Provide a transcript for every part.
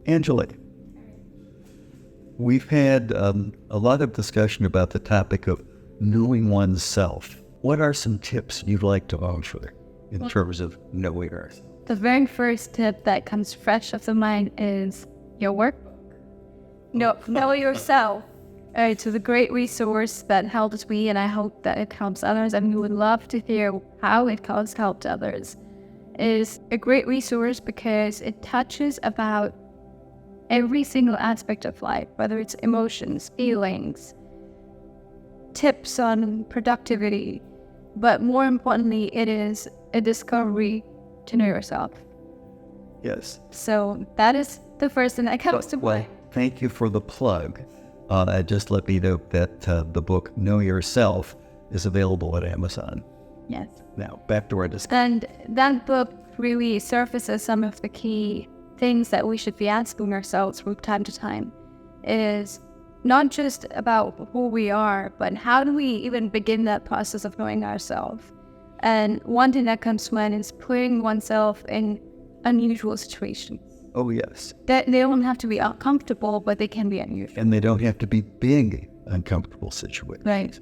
Angela, we've had a lot of discussion about the topic of knowing oneself. What are some tips you'd like to offer in terms of knowing ourselves? The very first tip that comes fresh off the mind is your workbook. Know yourself. It's a great resource that helps me, and I hope that it helps others, and we would love to hear how it has helped others. It is a great resource because it touches about every single aspect of life, whether it's emotions, feelings, tips on productivity, but more importantly, it is a discovery to know yourself. Yes. So that is the first thing that comes to mind. Well, thank you for the plug. Just let me know that the book Know Yourself is available at Amazon. Yes. Now, back to our discussion. And that book really surfaces some of the key things that we should be asking ourselves from time to time. It is not just about who we are, but how do we even begin that process of knowing ourselves? And one thing that comes to mind is putting oneself in unusual situations. Oh, yes. They don't have to be uncomfortable, but they can be unusual. And they don't have to be big, uncomfortable situations. Right.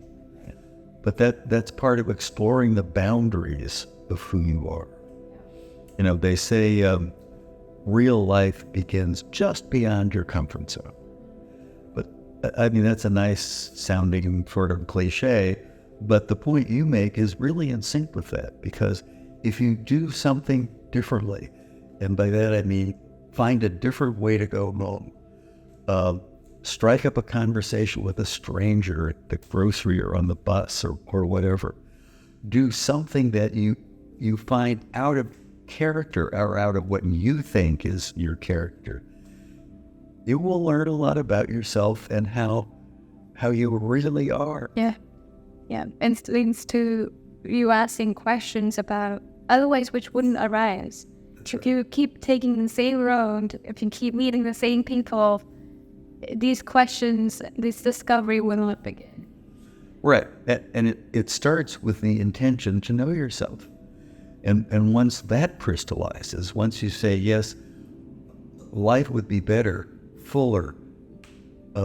But that's part of exploring the boundaries of who you are. You know, they say real life begins just beyond your comfort zone. But, I mean, that's a nice sounding sort of cliche, but the point you make is really in sync with that, because if you do something differently, and by that I mean find a different way to go home, strike up a conversation with a stranger at the grocery or on the bus or whatever, do something that you find out of character or out of what you think is your character, you will learn a lot about yourself and how you really are. Yeah. And it leads to you asking questions about other ways which wouldn't arise. If you keep taking the same road, if you keep meeting the same people, these questions, this discovery will not begin. Right. And it starts with the intention to know yourself. And once that crystallizes, once you say, yes, life would be better, fuller,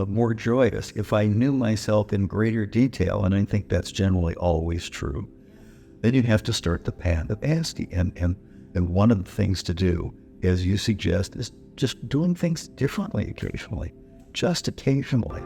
more joyous if I knew myself in greater detail, and I think that's generally always true, then you have to start the path of asking. And one of the things to do, as you suggest, is just doing things differently occasionally, just occasionally.